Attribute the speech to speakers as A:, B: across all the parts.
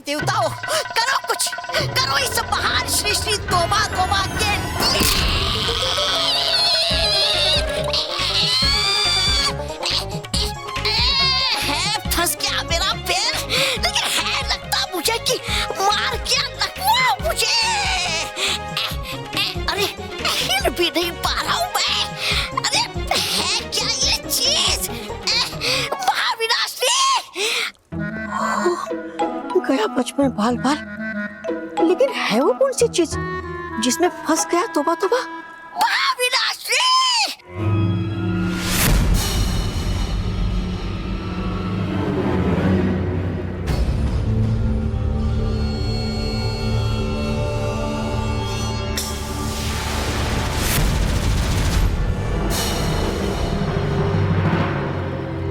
A: देवताओं, करो कुछ, करो इस महान श्री श्री तोबा तोबा के है। फंस गया मेरा पैर, लेकिन है लगता मुझे कि मार क्या लगवा मुझे। अरे हिल भी नहीं पा रहा हूँ मैं। अरे है क्या ये चीज? गया बचपन बाल बाल, लेकिन है वो कौन सी चीज जिसमें फंस गया तोबा तोबा? महाविनाशी!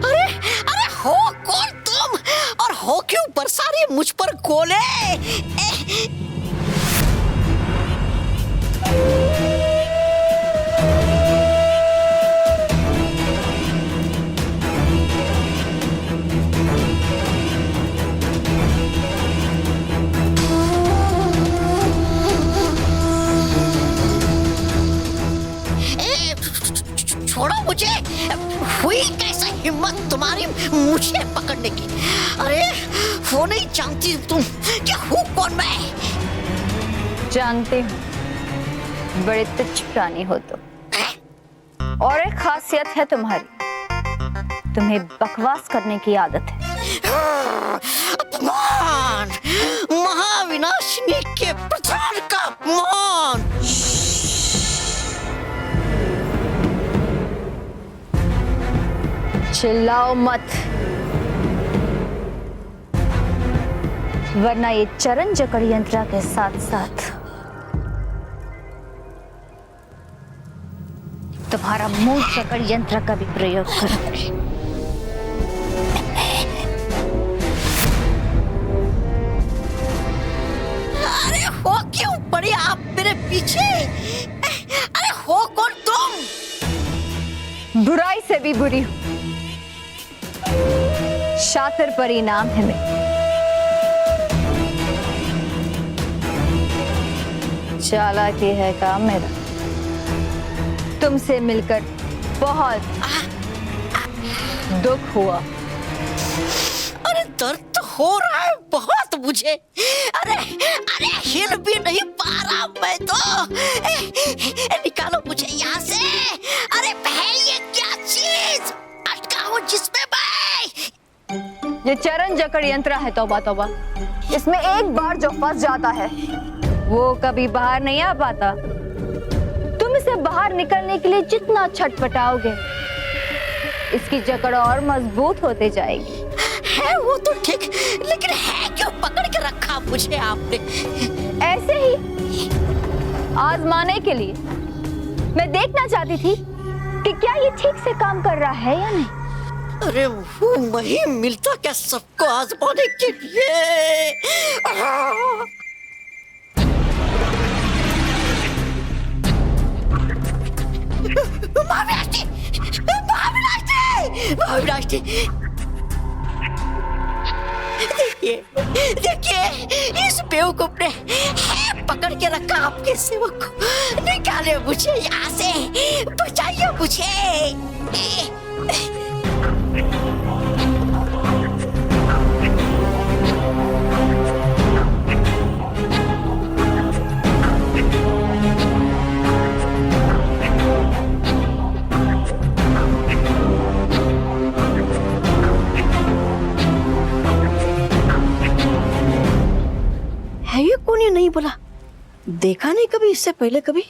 A: अरे अरे हो कौन तुम, और हो क्यों बरसारे मुझ पर गोले? छोड़ो मुझे, हुई कैसे हिम्मत तुम्हारी मुझे पकड़ने की? अरे वो नहीं जानती तुम कि हूँ कौन मैं?
B: जानती हूँ, बड़े तुच्छ प्राणी हो तुम। और एक खासियत है तुम्हारी, तुम्हें बकवास करने की आदत है।
A: अपमान, महाविनाशिनी के प्रधान का अपमान।
B: चिल्लाओ मत, वरना ये चरण जकड़ यंत्र के साथ साथ तुम्हारा मुंह जकड़ यंत्र का भी प्रयोग करूंगी।
A: अरे हो क्यों पड़ी आप मेरे पीछे? अरे हो कौन तुम?
B: बुराई से भी बुरी हूं, शातिर परिणाम है मेरा। चालाकी है काम मेरा। तुमसे मिलकर बहुत दुख हुआ।
A: अरे दर्द तो हो रहा है बहुत मुझे। अरे अरे हिल भी नहीं पा रहा मैं तो। निकालो मुझे यहाँ से। अरे है ये क्या चीज अटका हूँ जिसमें मैं?
B: ये चरण जकड़ यंत्र है तौबा तौबा। इसमें एक बार जो फंस जाता है वो कभी बाहर नहीं आ पाता। तुम इसे बाहर निकलने के लिए जितना छटपटाओगे इसकी जकड़ और मजबूत होते जाएगी।
A: है वो तो ठीक, लेकिन है क्यों पकड़ के रखा मुझे आपने?
B: ऐसे ही आजमाने के लिए। मैं देखना चाहती थी कि क्या ये ठीक से काम कर रहा है या नहीं।
A: अरे वो वही मिलता क्या सबको आजमाने के लिए? महाविनाशी! महाविनाशी! महाविनाशी! देखिए देखिए, इस बेवकूफ ने पकड़ के रखा आपके सेवक को। निकाले मुझे यहाँ से, बचाइए मुझे। है ये कौन? ये नहीं बोला, देखा नहीं कभी इससे पहले कभी।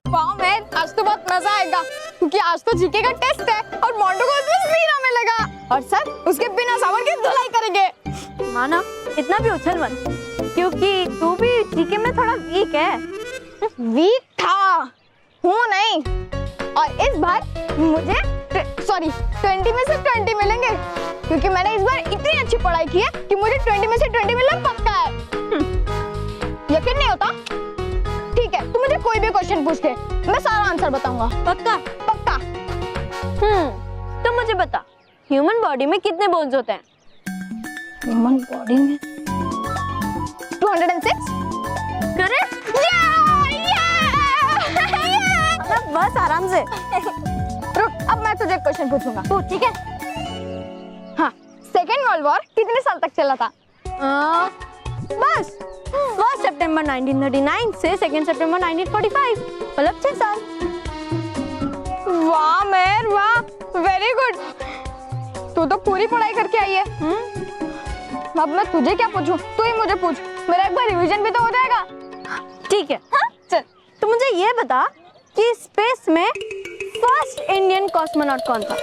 C: वाह मैन, आज तो बहुत मजा आएगा क्योंकि आज तो जीके का टेस्ट है और मोंटू को उसमें सीना मिलेगा और सर उसके बिना साबुन की धुलाई करेंगे।
B: माना इतना भी उछल मत, क्योंकि तू भी जीके में थोड़ा वीक है।
C: वीक था, हूँ नहीं। और इस बार मुझे 20 में से 20 मिलेंगे क्योंकि मैंने इस बार इतनी अच्छी पढ़ाई की है कि मुझे 20 में से 20 मिलना पक्का है। यकीन नहीं होता? ठीक है, तू मुझे कोई भी क्वेश्चन पूछ ले, मैं सारा आंसर बताऊंगा।
B: पक्का?
C: पक्का।
B: तो मुझे बता, ह्यूमन बॉडी में कितने बोन्स होते हैं?
C: ह्यूमन बॉडी में 206
B: करेक्ट।
C: बस आराम से रुक, अब मैं तुझे क्वेश्चन पूछूंगा। पूछ, ठीक है? हाँ, सेकेंड वर्ल्ड वॉर कितने साल तक चला था?
B: बस 1 सितंबर 1939 से 2 सितंबर 1945, मतलब 6 साल।
C: वाह मेहर, वाह, वेरी गुड। तू तो पूरी पढ़ाई करके आई है। अब मैं तुझे क्या पूछूं? तू ही मुझे पूछ, मेरा एक बार रिवीजन भी तो हो जाएगा।
B: ठीक है।
C: हाँ? चल।
B: तो मुझे ये बता कि स्पेस में फर्स्ट इंडियन कॉस्मोनॉट कौन था?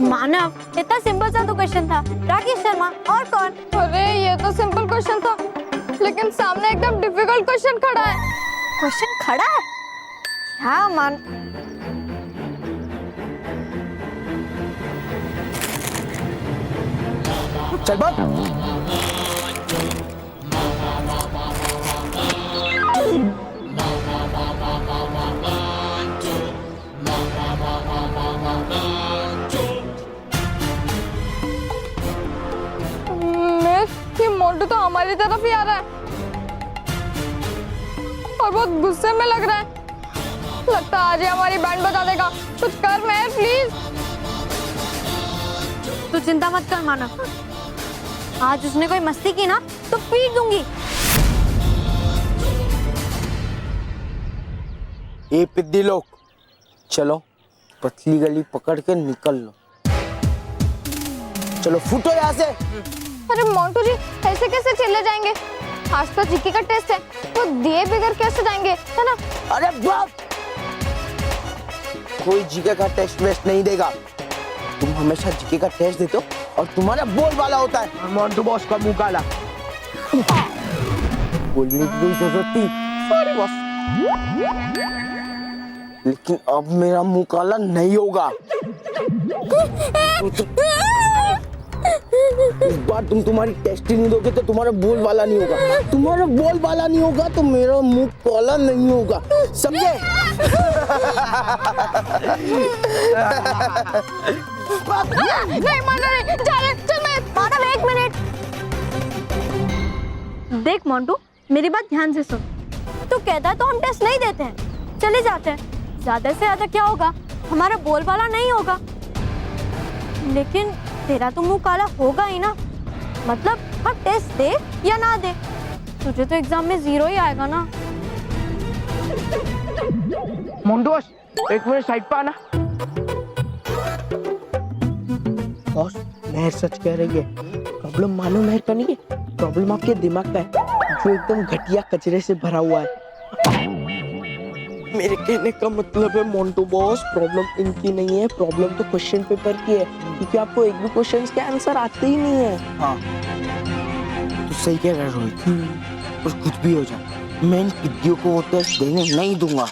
B: मानव, इतना सिंपल सा तो क्वेश्चन था। राकेश शर्मा, और कौन?
C: अरे ये तो सिंपल क्वेश्चन था, लेकिन सामने एकदम डिफिकल्ट क्वेश्चन खड़ा है।
B: क्वेश्चन खड़ा है? हाँ मान।
D: चल बात।
C: ये मोंटू तो हमारी तरफ ही आ रहा है और बहुत गुस्से में लग रहा है। लगता है आज ही हमारी बैंड बजा देगा। कुछ कर मेहर, प्लीज।
B: तू चिंता मत कर मानव, आज उसने कोई मस्ती की ना तो पीट दूंगी।
D: ये पिद्दी लोग, चलो पतली गली पकड़ के निकल लो। चलो फुटो यहाँ से।
C: अरे मोंटू जी, ऐसे कैसे चले जाएंगे? आज तो जीके का टेस्ट है, तो दिए बगैर कैसे जाएंगे, है ना?
D: अरे बाप, कोई जीके का टेस्ट वेस्ट नहीं देगा। तुम हमेशा जीके का टेस्ट देते हो और तुम्हारा बोल वाला होता है। मोंटू बॉस का मुंह काला। बोलने की कोई जरूरत थी? Sorry boss. लेकिन अब मेरा मुंह काला नहीं होगा। इस बार तुम तुम्हारी टेस्ट ही नहीं दोगे तो तुम्हारा बोल वाला नहीं होगा। तुम्हारा बोल वाला नहीं होगा तो मेरा मुंह काला नहीं होगा, समझे?
C: नहीं मानव, चल मैं।
B: मानव, 1 मिनट। देख मोंटू, मेरी बात ध्यान से सुन। तू कहता है तो हम टेस्ट नहीं देते हैं, चले जाते हैं। ज्यादा से ज्यादा क्या होगा, हमारा बोल वाला नहीं होगा। लेकिन तेरा तो मुंह काला होगा ही ना, मतलब हम टेस्ट दे या ना दे, तुझे तो एग्जाम में 0 ही आएगा ना।
D: मोंटू बॉस, 1 मिनट साइड पे आना। बॉस, महर सच कह रही है। प्रॉब्लम मानो महर का नहीं है, प्रॉब्लम आपके दिमाग का है, जो एकदम घटिया कचरे से भरा हुआ है। मेरे कहने का मतलब है मोंटू बॉस, प्रॉब्लम इनकी नहीं है, प्रॉब्लम तो क्वेश्चन पेपर की है, क्योंकि आपको एक भी क्वेश्चन के आंसर आते ही नहीं है। हाँ, तो सही कह रहा है रोहित। और कुछ भी हो जाए, मैं इन पिद्दियों को वो टेस्ट देने नहीं दूंगा।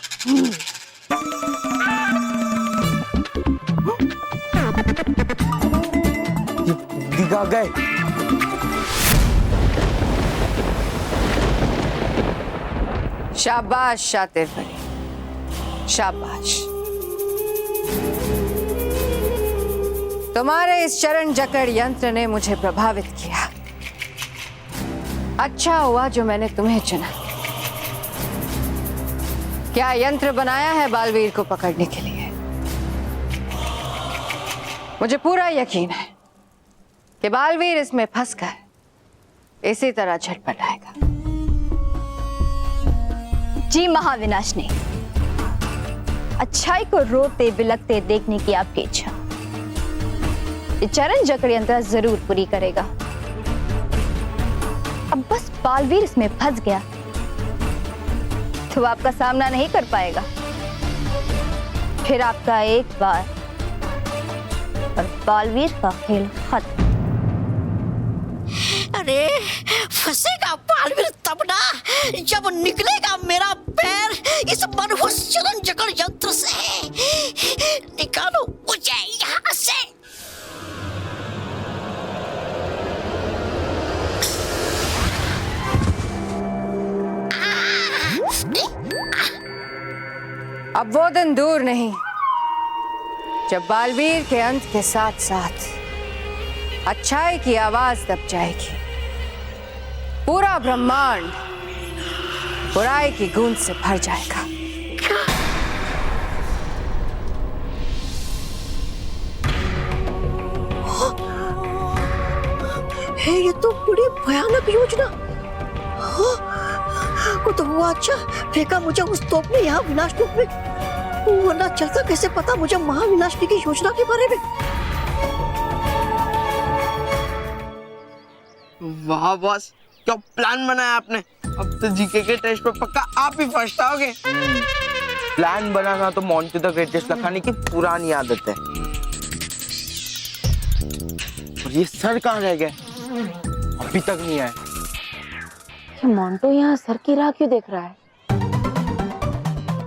D: दिखा गए।
E: शाबाश शातिर फरी, शाबाश। तुम्हारे इस चरण जकड़ यंत्र ने मुझे प्रभावित किया। अच्छा हुआ जो मैंने तुम्हें चुना। क्या यंत्र बनाया है बालवीर को पकड़ने के लिए? मुझे पूरा यकीन है कि बालवीर इसमें फंसकर इसी तरह झटपटाएगा।
B: जी महाविनाशनी, अच्छाई को रोते बिलकते देखने की आपकी इच्छा ये चरण जकड़ यंत्र जरूर पूरी करेगा। अब बस बालवीर इसमें फंस गया तो आपका सामना नहीं कर पाएगा। फिर आपका एक बार और बालवीर का खेल खत्म।
A: अरे फंसेगा बालवीर तब ना जब निकलेगा मेरा पैर इस मनहूस चरण जकड़ यंत्र से। निकालो मुझे यहाँ से।
E: अब वो दिन दूर नहीं जब बालवीर के अंत के साथ साथ अच्छाई की आवाज दब जाएगी। पूरा ब्रह्मांड बुराई की गूंज से भर जाएगा।
A: है ये तो बड़ी भयानक योजना। को तो हुआ अच्छा फेंका मुझे उस तोप ने यहाँ विनाशटोप में, वरना चलता कैसे पता मुझे महाविनाशनी की योजना के बारे में।
D: वाह बॉस, क्या प्लान बनाया आपने। अब तो जीके के टेस्ट पे पक्का आप ही फर्स्ट आओगे। प्लान बनाना तो मोंटू द ग्रेटेस्ट लखानी की पुरानी आदत है। और ये सर कहाँ रह गए, अभी तक नहीं आए।
B: ये मोंटू यहाँ सर की राह क्यों देख रहा है?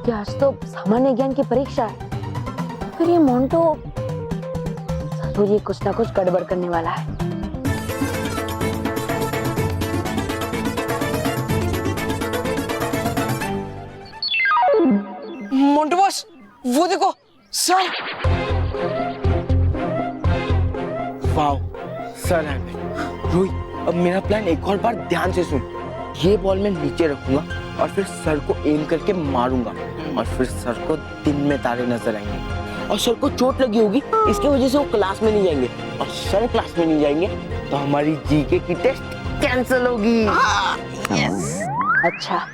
B: कि आज तो सामान्य ज्ञान की परीक्षा है। फिर ये मोंटू जरूर ये कुछ ना कुछ गड़बड़ करने वाला है।
D: मोंटू बॉस, वो देखो सर। वाओ, सर है। रोहित, अब मेरा प्लान एक और बार ध्यान से सुन। ये बॉल मैं नीचे रखूंगा और फिर सर को एम करके मारूंगा और फिर सर को दिन में तारे नजर आएंगे और सर को चोट लगी होगी, इसकी वजह से वो क्लास में नहीं जाएंगे और सर क्लास में नहीं जाएंगे तो हमारी जीके की टेस्ट कैंसिल होगी।
B: अच्छा,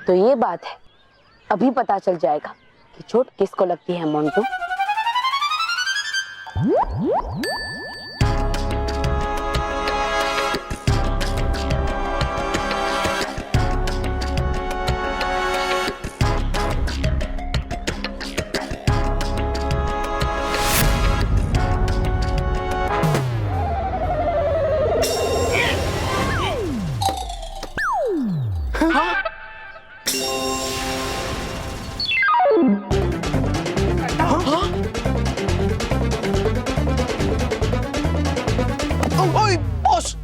B: तो ये बात है। अभी पता चल जाएगा कि चोट किसको लगती है मोंटू।
D: ओए बॉस,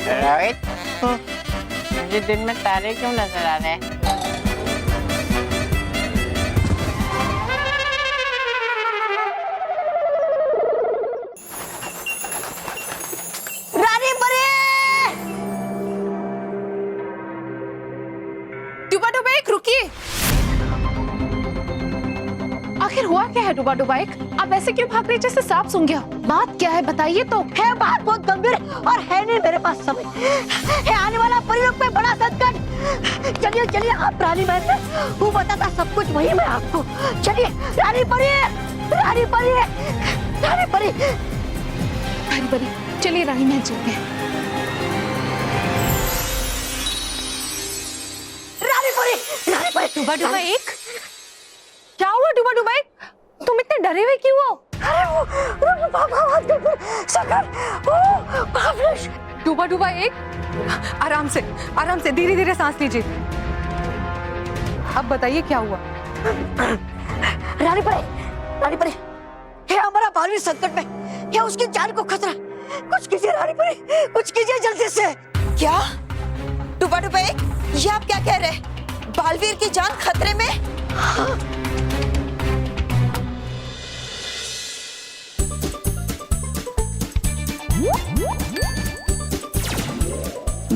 F: रोहित, मुझे दिन में तारे क्यों नजर आ रहे हैं?
A: रानी परी,
C: डुबा डुबा एक रुकिए। आखिर हुआ क्या है डुबा डुबा एक? आप ऐसे क्यों भाग रहे जैसे सांप सूंघ गया? बात क्या है बताइए तो।
A: है बात बहुत गंभीर और है नहीं मेरे पास समय। है आने वाला परिलोक में बड़ा संकट। चलिए चलिए, आप रानी महल में, वो बताता सब कुछ वही मैं आपको। चलिए रानी परी, रानी परी, रानी परी,
C: रानी परी, चलिए रानी महल चलते हैं।
A: रानी परी, रानी परी।
C: डुबा डुबा एक, क्या हुआ डुबा डुबा एक? तुम इतने डरे हुए क्यों हो?
A: अरे वो संकट, वो महाविनाश।
E: डूबा डूबा एक, आराम से धीरे धीरे सांस लीजिए। अब बताइए क्या हुआ?
A: रानी परी, रानी परी, है हमारा बालवीर संकट में, है उसकी जान को खतरा। कुछ कीजिए रानी परी, कुछ कीजिए जल्दी से।
G: क्या डुबा डुबा एक, ये आप क्या कह रहे हैं? बालवीर की जान खतरे में?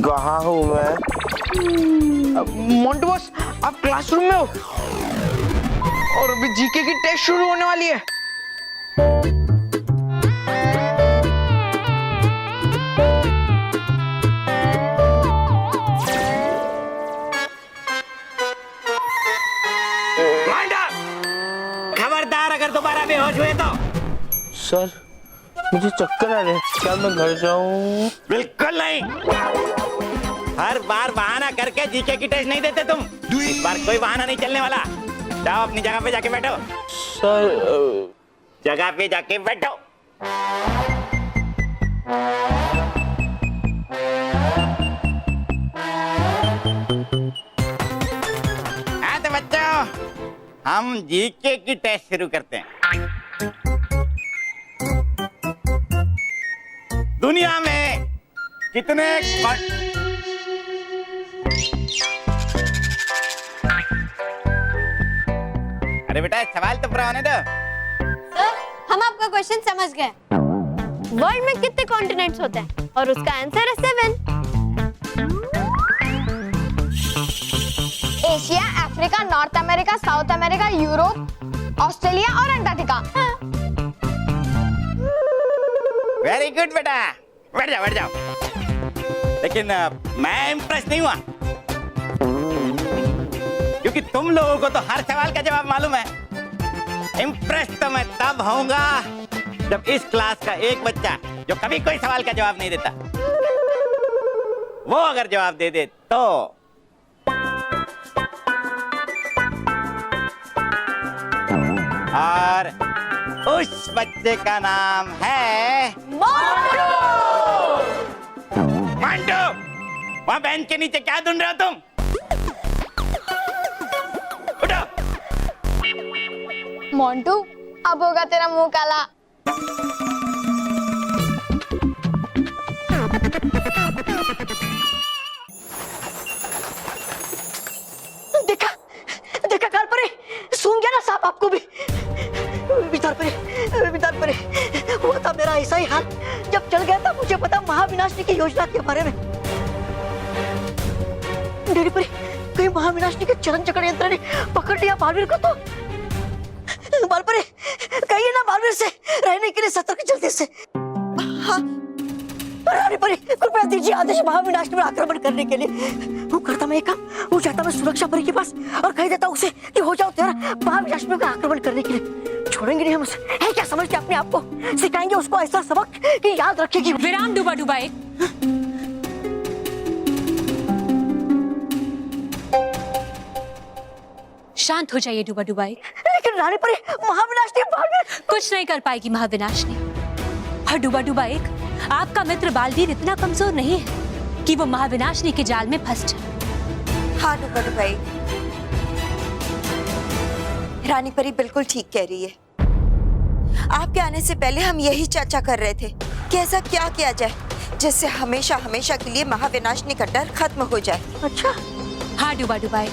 D: कहाँ हूँ मैं? मोंटू बॉस, आप क्लासरूम में हो और अभी जीके की टेस्ट शुरू होने वाली है।
F: खबरदार, अगर दोबारा बेहोश हुए तो।
D: सर, मुझे चक्कर आ रहे हैं, क्या मैं घर जाऊं?
F: बिल्कुल नहीं। हर बार बहाना करके जीके की टेस्ट नहीं देते तुम। इस बार कोई बहाना नहीं चलने वाला। जाओ अपनी जगह पे जाके बैठो।
D: सर,
F: जगह पे जाके बैठो। हम जीके की टेस्ट शुरू करते हैं। दुनिया में कितने अरे बेटा सवाल तो पूरा होने दो।
H: सर हम आपका क्वेश्चन समझ गए। वर्ल्ड में कितने कॉन्टिनेंट्स होते हैं और उसका आंसर है 7।
C: Asia, Africa, north America, south America, Europe, Australia और अंटार्कटिका।
F: वेरी गुड बेटा, बैठ जाओ बैठ जाओ। लेकिन मैं इम्प्रेस नहीं हुआ, क्योंकि तुम लोगों को तो हर सवाल का जवाब मालूम है। इम्प्रेस तो मैं तब होऊंगा जब इस क्लास का एक बच्चा जो कभी कोई सवाल का जवाब नहीं देता, वो अगर जवाब दे दे तो। और उस बच्चे का नाम है मंटू। वहां बेंच के नीचे क्या ढूंढ रहे हो तुम? उठो।
C: मोंटू, अब होगा तेरा मुंह काला।
A: देखा देखा काल परे, सूंघ गया ना सांप आपको भी। भीतर परे हुआ था मेरा ऐसा ही हाल जब चल गया था मुझे पता महाविनाशनी की योजना के बारे में। डेरी परी, कहीं महाविनाशनी के चरण चक्र यंत्र ने पकड़ लिया बालवीर को तो? बालपरे, कहिए ना बालवीर से रहने के लिए सतर्क जल्दी से। हाँ रानी परी, कृपया दीजिए आदेश महाविनाशनी पर आक्रमण करने के लिए। वो करता मैं एक काम, वो जाता मैं सुरक्षा परी के पास और कह देता उसे कि हो जाओ तेरा महाविनाशनी का आक्रमण करने के लिए। छोड़ेंगे नहीं हम उसे। है क्या समझते अपने आप को? सिखाएंगे उसको ऐसा सबक कि याद रखेगी।
I: विराम डूबा डूबा एक। शांत हो जाइए डूबा डूबा एक।
A: लेकिन रानी परी, महाविनाशनी बालवीर
I: कुछ नहीं कर पाएगी महाविनाशनी। और डूबा डूबा एक, आपका मित्र बालवीर इतना कमजोर नहीं है कि वो महाविनाशनी के जाल में फंस जाए।
G: हाँ डूबा डुबाई, रानी परी बिल्कुल ठीक कह रही है। आपके आने से पहले हम यही चर्चा कर रहे थे कि ऐसा क्या किया जाए जिससे हमेशा हमेशा के लिए महाविनाशनी का डर खत्म हो जाए।
A: अच्छा
I: हाँ डूबा डूबा एक,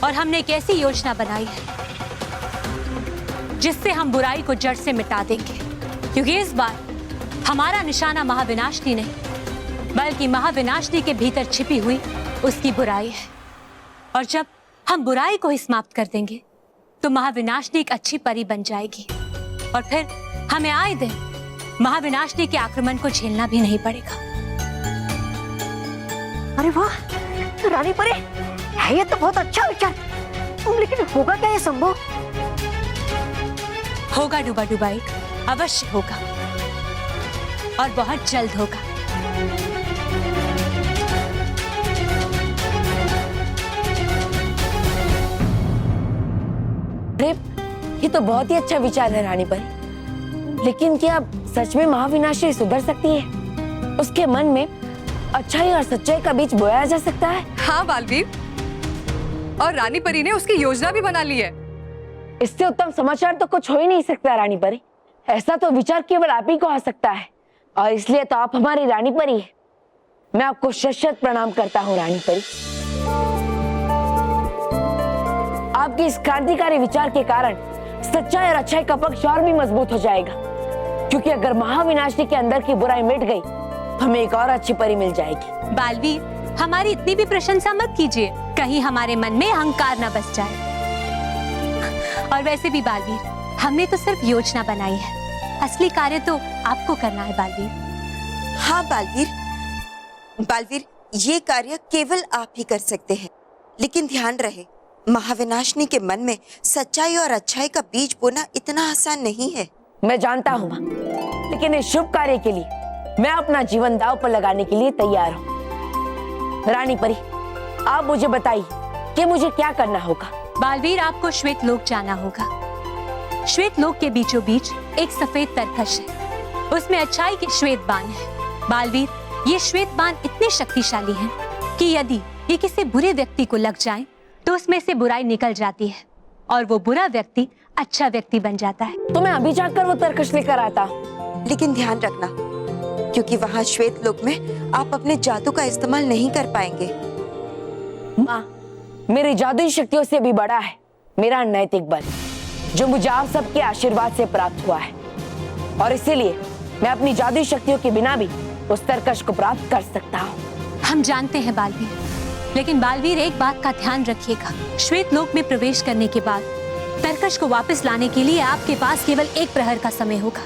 I: और हमने एक ऐसी योजना बनाई है जिससे हम बुराई को जड़ से मिटा देंगे। क्योंकि इस बार हमारा निशाना महाविनाशनी नहीं बल्कि महाविनाशनी के भीतर छिपी हुई उसकी बुराई है। और जब हम बुराई को ही समाप्त कर देंगे तो महाविनाशनी एक अच्छी परी बन जाएगी और फिर हमें आए दिन महाविनाशनी के आक्रमण को झेलना भी नहीं पड़ेगा।
A: अरे वाह रानी परी, है ये तो बहुत अच्छा विचार। लेकिन होगा क्या ये संभव?
I: होगा डूबा डूबा एक, अवश्य होगा और बहुत जल्द होगा।
J: अरे ये तो बहुत ही अच्छा विचार है रानी परी, लेकिन क्या सच में महाविनाशी सुधर सकती है? उसके मन में अच्छाई और सच्चाई का बीज बोया जा सकता है।
E: हाँ बालवीर, और रानी परी ने उसकी योजना भी बना ली है।
J: इससे उत्तम समाचार तो कुछ हो ही नहीं सकता रानी परी। ऐसा तो विचार केवल आप ही को आ सकता है और इसलिए तो आप हमारी रानी परी है। मैं आपको शत-शत प्रणाम करता हूँ रानी परी। आपके इस क्रांतिकारी विचार के कारण सच्चाई और अच्छाई का पक्ष और भी मजबूत हो जाएगा, क्योंकि अगर महाविनाशनी के अंदर की बुराई मिट गई तो हमें एक और अच्छी परी मिल जाएगी।
I: बालवीर, हमारी इतनी भी प्रशंसा मत कीजिए, कहीं हमारे मन में अहंकार न बस जाए। और वैसे भी बालवीर, हमने तो सिर्फ योजना बनाई है, असली कार्य तो आपको करना है बालवीर।
G: हाँ बालवीर, ये कार्य केवल आप ही कर सकते हैं। लेकिन ध्यान रहे, महाविनाशनी के मन में सच्चाई और अच्छाई का बीज बोना इतना आसान नहीं है।
J: मैं जानता हूँ माँ, लेकिन इस शुभ कार्य के लिए मैं अपना जीवन दांव पर लगाने के लिए तैयार हूँ। रानी परी, आप मुझे बताइए कि मुझे क्या करना होगा।
I: बालवीर, आपको श्वेत लोक जाना होगा। श्वेत लोक के बीचों बीच एक सफेद तरकश है, उसमें अच्छाई के श्वेत बाण है। बालवीर, ये श्वेत बाण इतने शक्तिशाली हैं कि यदि ये किसी बुरे व्यक्ति को लग जाएं, तो उसमें से बुराई निकल जाती है और वो बुरा व्यक्ति अच्छा व्यक्ति बन जाता है।
J: तो मैं अभी जाकर वो तरकश लेकर आता।
G: लेकिन ध्यान रखना, क्योंकि वहाँ श्वेत लोक में आप अपने जादू का इस्तेमाल नहीं कर पाएंगे।
J: माँ, मेरी जादुई शक्तियों से भी बड़ा है मेरा नैतिक बल, जो मुझे आप सबके आशीर्वाद से प्राप्त हुआ है, और इसीलिए मैं अपनी जादुई शक्तियों के बिना भी उस तरकश को प्राप्त कर सकता हूँ।
I: हम जानते हैं बालवीर, लेकिन बालवीर एक बात का ध्यान रखिएगा, श्वेत लोक में प्रवेश करने के बाद तरकश को वापस लाने के लिए आपके पास केवल 1 प्रहर का समय होगा।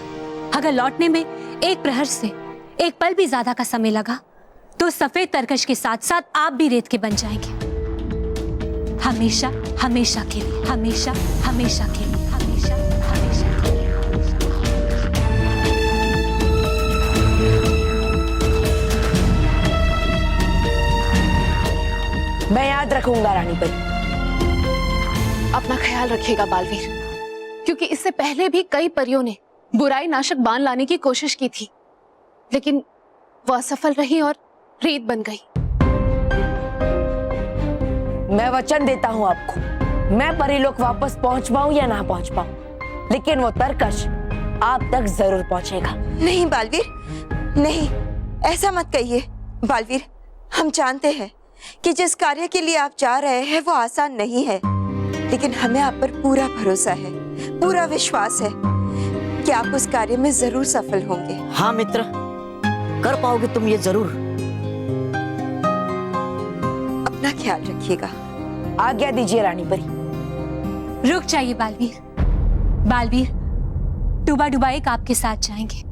I: अगर लौटने में 1 प्रहर से 1 पल भी ज्यादा का समय लगा तो सफेद तरकश के साथ साथ आप भी रेत के बन जाएंगे। हमेशा हमेशा के लिए, हमेशा हमेशा के लिए, हमेशा हमेशा के लिए।
J: मैं याद रखूंगा रानी परी।
K: अपना ख्याल रखिएगा बालवीर, क्योंकि इससे पहले भी कई परियों ने बुराई नाशक बाण लाने की कोशिश की थी, लेकिन वो असफल रही और रेत बन गई।
J: मैं वचन देता हूँ आपको, मैं परीलोक वापस पहुंच पाऊं या ना पहुंच पाऊं, लेकिन वो तरकश आप तक जरूर पहुंचेगा।
G: नहीं बालवीर, नहीं, ऐसा मत कहिए। बालवीर, हम जानते हैं कि जिस कार्य के लिए आप जा रहे हैं वो आसान नहीं है, लेकिन हमें आप पर पूरा भरोसा है, पूरा विश्वास है कि आप उस कार्य में जरूर सफल होंगे।
A: हाँ मित्र, कर पाओगे तुम ये जरूर।
G: अपना ख्याल रखिएगा।
J: आज्ञा दीजिए रानी परी।
I: रुक जाइए बालवीर। बालवीर, डुबा डुबाइक आपके साथ जाएंगे।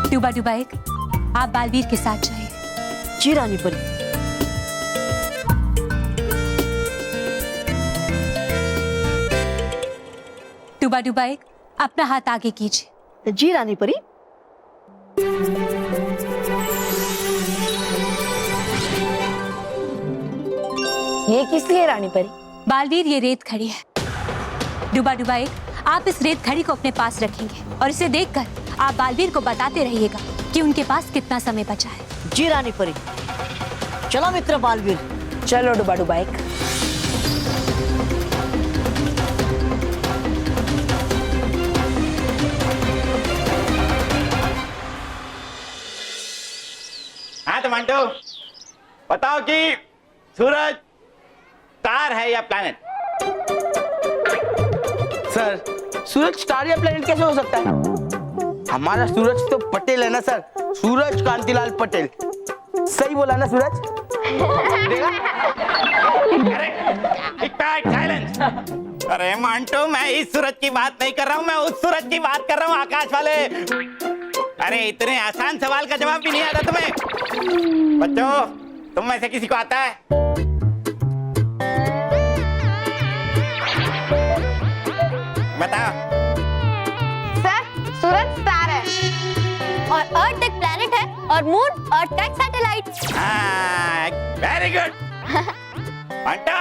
I: डुबा डुबाइक, आप बालवीर के साथ जाइए।
A: जी रानी परी।
I: डुबा डुबाइक, अपना हाथ आगे कीजिए।
A: जी रानी परी।
J: ये किस लिए रानी परी?
I: बालवीर, ये रेत खड़ी है। डुबा डुबाइक, आप इस रेत खड़ी को अपने पास रखेंगे और इसे देखकर आप बालवीर को बताते रहिएगा कि उनके पास कितना समय बचा है।
A: जी रानी परी। चलो मित्र बालवीर।
J: चलो डुबा डुबाइक।
F: हाँ तो मंटू, बताओ कि सूरज स्टार है या प्लैनेट?
D: सर, सूरज स्टार या प्लेनेट कैसे हो सकता है? हमारा सूरज तो पटेल है ना सर, सूरज कांतिलाल पटेल। सही बोला ना सूरज?
F: साइलेंस। अरे मंटू, मैं इस सूरज की बात नहीं कर रहा हूँ, मैं उस सूरज की बात कर रहा हूँ, आकाश वाले। अरे इतने आसान सवाल का जवाब भी नहीं आता तुम्हें? बच्चों, तुम में से किसी को आता है? बताओ।
C: सर, सूरज स्टार है
H: और अर्थ एक प्लेनेट है और मून अर्थ का एक सैटेलाइट।
F: हाँ, वेरी गुड। मंटू,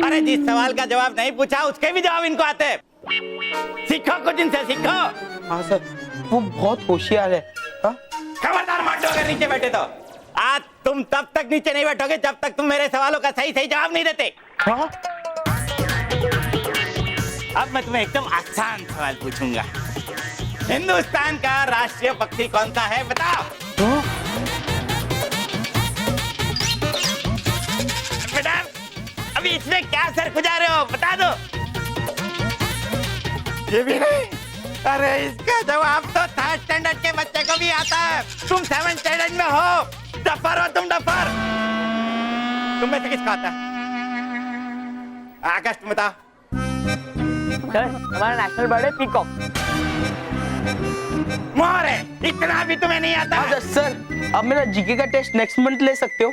F: अरे जिस सवाल का जवाब नहीं पूछा उसके भी जवाब इनको आते हैं। सीखो कुछ इनसे, सीखो।
D: हाँ सर, वो बहुत होशियार है। हाँ?
F: खबरदार मंटू, अगर नीचे बैठे तो आज तुम तब तक नीचे नहीं बैठोगे जब तक तुम मेरे सवालों का सही सही जवाब नहीं देते।
D: हाँ?
F: अब मैं तुम्हें एकदम आसान सवाल पूछूंगा। हिंदुस्तान का राष्ट्रीय पक्षी कौन सा है, बताओ।
D: हाँ?
F: बेटा, अभी इसमें क्या सर खुजा रहे हो, बता दो। ये भी नहीं? अरे इसका जवाब तो 3rd स्टैंडर्ड के बच्चे को भी आता है। तुम 7th स्टैंडर्ड में हो, डफर हो तुम, डफर। तुम में से किसका आता है? आकाश, तुम बताओ।
D: सर, हमारा नेशनल बर्ड है पीकॉक।
F: मोर है, इतना भी तुम्हें नहीं आता?
D: हाँ सर, अब मेरा जीके का टेस्ट नेक्स्ट मंथ ले सकते हो।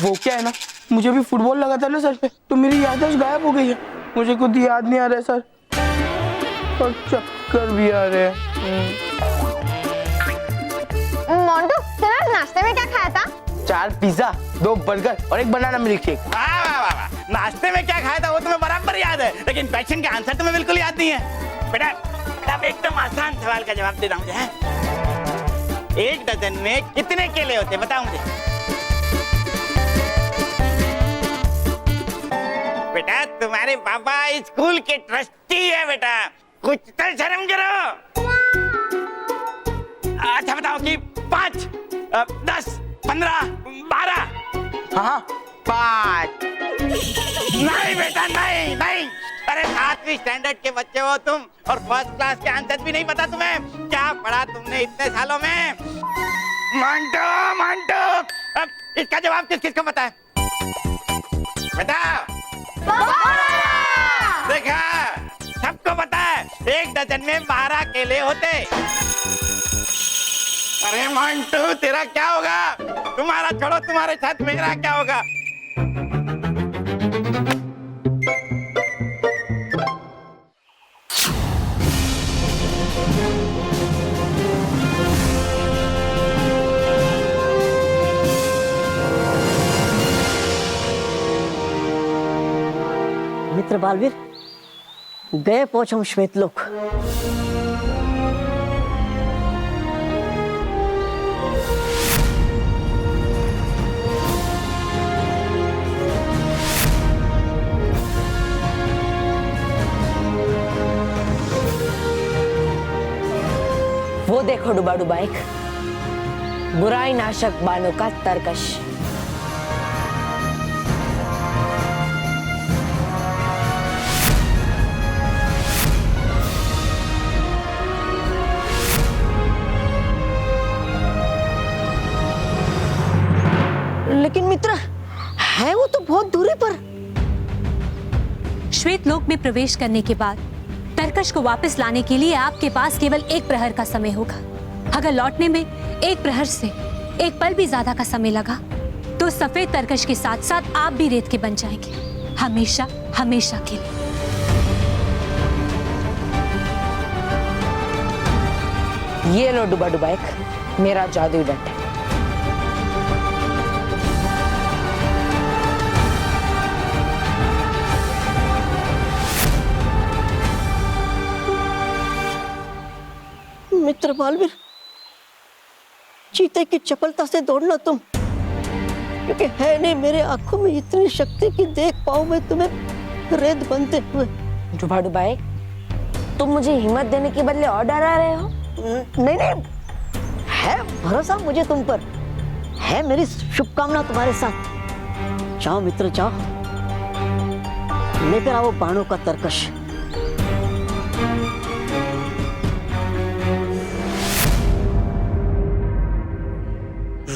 D: वो क्या है ना, मुझे भी फुटबॉल लगा था ना सर पे, तो मेरी याददाश्त गायब हो गई है। मुझे खुद याद नहीं आ रहा है सर, और चक्कर भी आ रहे हैं।
C: मोंटू, तूने आज नाश्ते में क्या खाया था?
D: 4 पिज्जा, 2 बर्गर और 1 बनाना मिल्क शेक।
F: वाह वाह वाह, नाश्ते में क्या खाया था वो तुम्हें बराबर याद है, लेकिन क्वेश्चन के आंसर तुम्हें बिल्कुल याद नहीं है। बेटा, अब एकदम आसान सवाल का जवाब दे रहा हूँ मुझे। 1 डजन में कितने केले होते हैं, बताओ मुझे। बेटा तुम्हारे पापा स्कूल के ट्रस्टी है बेटा, कुछ तो शर्म करो। अच्छा बताओ कि 5, 10, 15, 12।
D: हाँ 5।
F: नहीं बेटा नहीं नहीं, अरे 7वीं स्टैंडर्ड के बच्चे हो तुम और फर्स्ट क्लास के आंसर भी नहीं पता तुम्हें? क्या पढ़ा तुमने इतने सालों में? मंटू मंटू, अब इसका जवाब किस किस को पता है? बताओ। देखा, सबको पता है 1 डजन में 12 केले होते। अरे मंटू तेरा क्या होगा? तुम्हारा छोड़ो, तुम्हारे साथ मेरा क्या होगा?
A: मित्र बालवीर, गए पहुंच हम श्वेतलोक।
J: वो देखो डुबा डुबा एक बुराई नाशक बाणों का तरकश।
A: लेकिन मित्र, है वो तो बहुत दूरी पर।
I: श्वेत लोक में प्रवेश करने के बाद तरकश को वापस लाने के लिए आपके पास केवल 1 प्रहर का समय होगा। अगर लौटने में 1 प्रहर से 1 पल भी ज्यादा का समय लगा तो सफेद तरकश के साथ साथ आप भी रेत के बन जाएंगे, हमेशा हमेशा के लिए।
J: ये लो डुबा डुबा एक मेरा जादुई डंडा।
A: मित्र बालवीर, चीते की चपलता से दौड़ना तुम, क्योंकि है नहीं मेरे आंखों में इतनी शक्ति कि देख पाऊं मैं तुम्हें रेत बनते हुए।
J: डुबा डुबा एक, तुम मुझे हिम्मत देने के बदले और डरा रहे हो?
A: नहीं नहीं, है भरोसा मुझे तुम पर, है मेरी शुभकामना तुम्हारे साथ। जाओ मित्र जाओ, लेकर आओ बाणों का तरकश।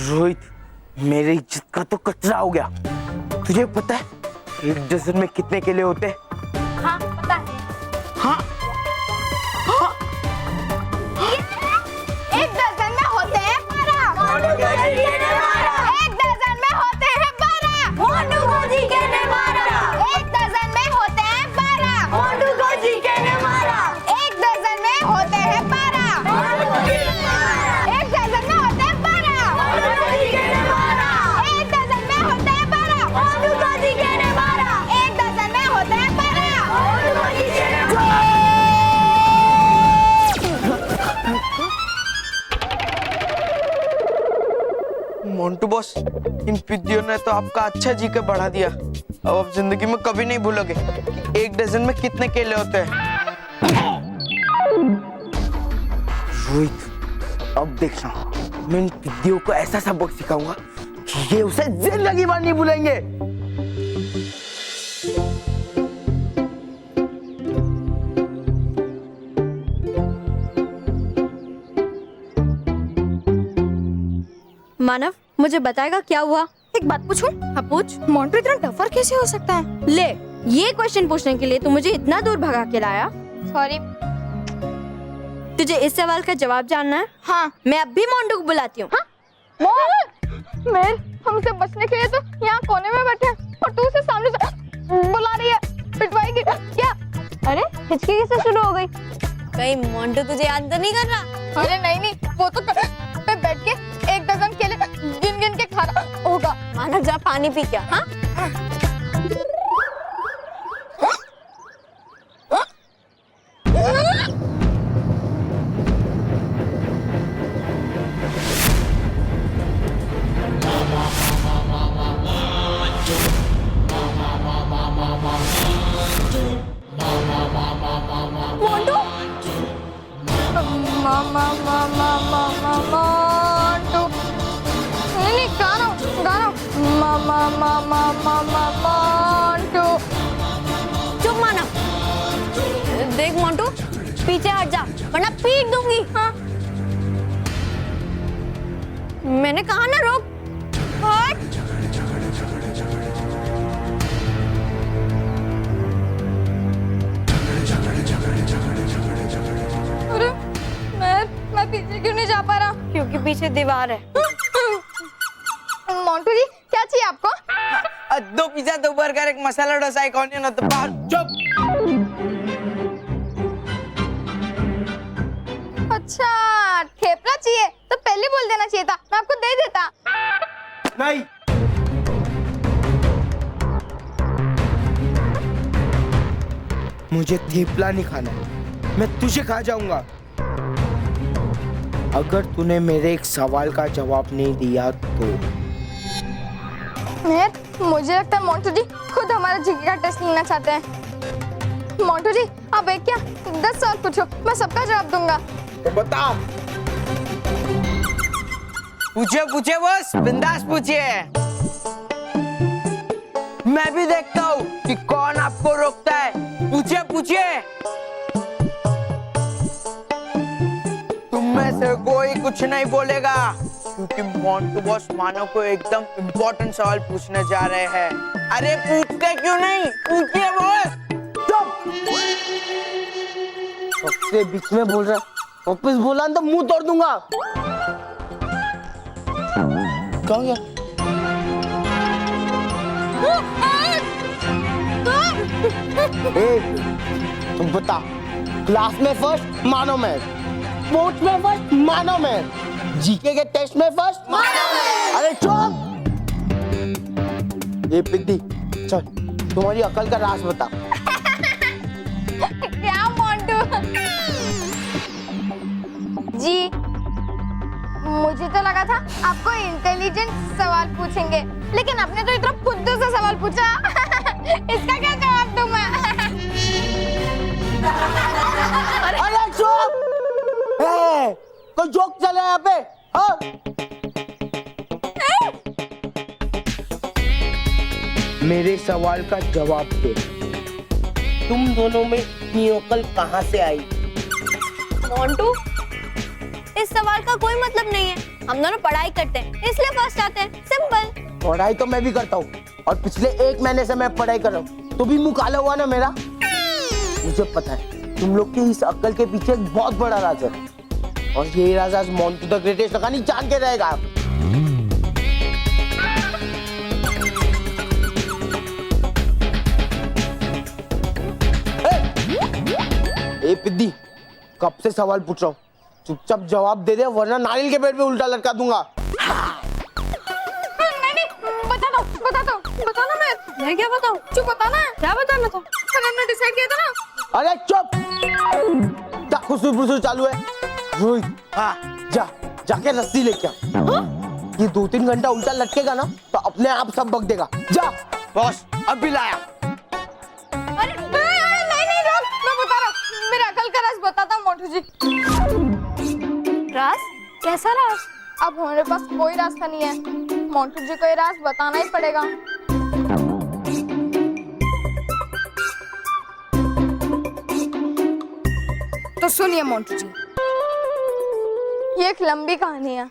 D: रोहित, मेरी इज्जत का तो कचरा हो गया। तुझे पता है 1 डजन में कितने केले होते हैं?
H: हाँ पता है।
D: हाँ हाँ,
C: 1 डजन में होते हैं 12। 1 डजन में होते हैं 12। मोंटू को जी के ने मारा। 1 डजन में होते हैं 12। मोंटू को जी के ने मारा। 1 डजन में होते हैं 12। 1 डजन में होते हैं 12। मोंटू को जी के ने मारा। 1 डजन में होते हैं 12। मोंटू को जी के ने मारा। 1 डजन में होते हैं 12। मोंटू को जी के ने मारा।
D: मोंटू बॉस, इन पिद्दियों ने तो आपका अच्छा जी के बढ़ा दिया। अब आप जिंदगी में कभी नहीं भूलोगे कि 1 डजन में कितने केले होते हैं। रोहित, अब देखना, मैं इन पिद्दियों को ऐसा सबक सिखाऊंगा कि ये उसे जिंदगी भर नहीं भूलेंगे।
H: मानव, मुझे बताएगा क्या हुआ?
C: एक बात पूछूं?
H: हाँ पूछ।
C: मोंटू इतना टफर कैसे हो सकता है?
H: ले, ये क्वेश्चन पूछने के लिए तू मुझे इतना दूर भगा के लाया?
C: सॉरी।
H: तुझे इस सवाल का जवाब जानना है?
C: हाँ।
H: मैं अब भी मोंटू को बुलाती हूँ।
C: मेर, हमसे बचने के लिए तो यहाँ कोने में बैठे हैं और तू उसे सामने से बुला रही है, पिटवाएगी क्या?
H: अरे हिचकी कैसे शुरू हो गई? कहीं मोंटू तुझे याद तो नहीं कर रहा?
C: अरे नहीं, वो तो पे बैठ के 1 डजन केले गिन गिन के खा रहा होगा।
H: मानव जा पानी पी क्या? हाँ?
C: मोंटू मोंटू नहीं गाना गाना मोंटू
H: चुप मानव। देख मोंटू, पीछे हट जा वरना पीट दूंगी। हाँ मैंने कहा ना रोक। हट।
C: अरे मैं पीछे क्यों नहीं जा पा रहा?
H: क्योंकि पीछे दीवार है।
C: मोंटू जी क्या चाहिए आपको?
D: 2 pizza, 2 burger, 1 masala dosa, 1 onion और 2 पाव। चुप।
C: अच्छा ठेपला चाहिए तो पहले बोल देना चाहिए था, मैं आपको दे देता।
D: नहीं, मुझे थेपला नहीं खाना, मैं तुझे खा जाऊंगा अगर तूने मेरे एक सवाल का जवाब नहीं दिया तो।
C: मुझे लगता है मोंटू जी खुद हमारा जीके का टेस्ट लेना चाहते हैं। मोंटू जी आप एक क्या 10 सवाल पूछो, मैं सबका जवाब दूंगा।
D: तो बता। पूछे पूछे बस, बिंदास पूछिए। मैं भी देखता हूँ कि कौन आपको रोकता है। पूछिए पूछिए। तुम में से कोई कुछ नहीं बोलेगा क्योंकि मोंटू बॉस मानव को एकदम इम्पोर्टेंट सवाल पूछने जा रहे हैं। अरे पूछते क्यों नहीं? पूछिए बॉस। चुप। सबसे बीच में बोल रहा, वापस बोला तो मुंह तोड़ दूंगा। क्या हुआ? तुम बता, क्लास में फर्स्ट मानो मैं, स्पोर्ट्स में फर्स्ट मानो मैं, जीके के टेस्ट में फर्स्ट मानो मैं। अरे चुप। ये पिद्दी, चल तुम्हारी अकल का राज बता।
C: क्या मोंटू जी, मुझे तो लगा था आपको इंटेलिजेंट सवाल पूछेंगे, लेकिन आपने तो इतना फुद्दू सा सवाल पूछा। इसका क्या जवाब दूं मैं?
D: अरे चुप। कोई जोक चल रहा है यहाँ पे? हाँ? मेरे सवाल का जवाब दो। तुम दोनों में इतनी अकल कहाँ से आई?
H: मोंटू, इस सवाल का कोई मतलब नहीं है। हम दोनों पढ़ाई करते हैं इसलिए फर्स्ट आते हैं, सिंपल।
D: पढ़ाई तो मैं भी करता हूँ और पिछले 1 महीने से मैं पढ़ाई कर रहा हूँ, तो भी मुँह काला हुआ ना मेरा। मुझे पता है तुम लोग की इस अक्ल के पीछे एक बहुत बड़ा राज है और ये राज आज मोंटू द ग्रेटेस्ट कहानी जान के रहेगा। ए पिद्दी, कब से सवाल पूछ रहा हूँ, चुपचाप जवाब दे दे वरना नारियल के पेड़ पे उल्टा लटका दूंगा।
C: नहीं, बता दो ना। मैं क्या बताऊं? चुप बताना है। क्या बताना था? हमने डिसाइड किया था ना।
D: अरे चुप। खुशबू चालू है। रोहित, हाँ जाके रस्सी लेके आ। ये 2-3 घंटा उल्टा लटकेगा ना तो अपने आप सब बक देगा। जा बॉस, अभी लाया।
C: अरे नहीं रोक, मैं बता रहा हूँ, मेरा अकल का राज बताता हूँ मोंटू जी।
H: राज? कैसा राज?
C: अब हमारे पास कोई रास्ता नहीं है, मोंटू जी को ये राज बताना ही पड़ेगा। तो सुनिए मोंटू जी, ये एक लंबी कहानी है।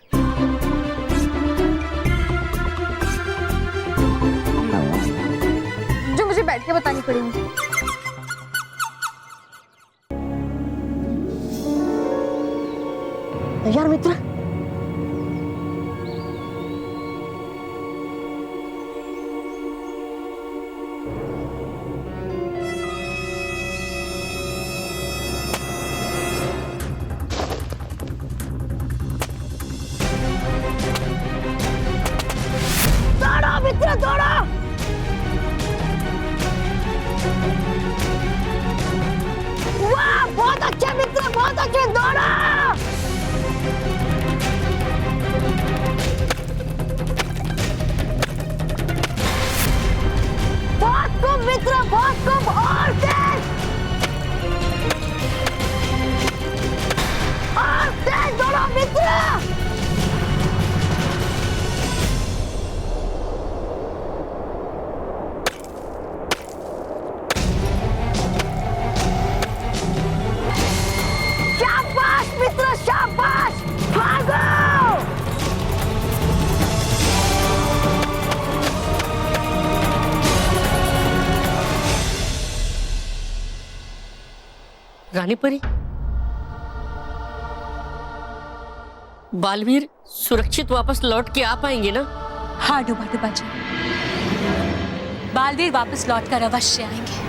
C: जो मुझे बैठ के बतानी पड़ेगी।
D: यार मित्र, दौड़ा। वाह, बहुत अच्छे मित्र, बहुत अच्छे, दौड़ा। बहुत खूब मित्र, बहुत खूब, और तेज।
A: रानी परी, बालवीर सुरक्षित वापस लौट के आ पाएंगे ना?
I: हाँ डूबा डूबा जी, बालवीर वापस लौटकर अवश्य आएंगे।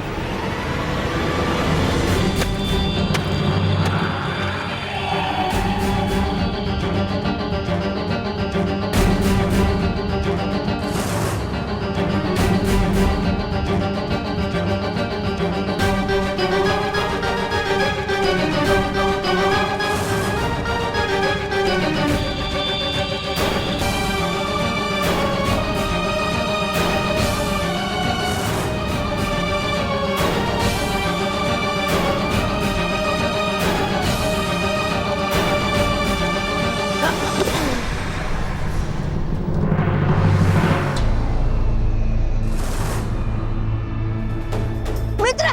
A: मित्र,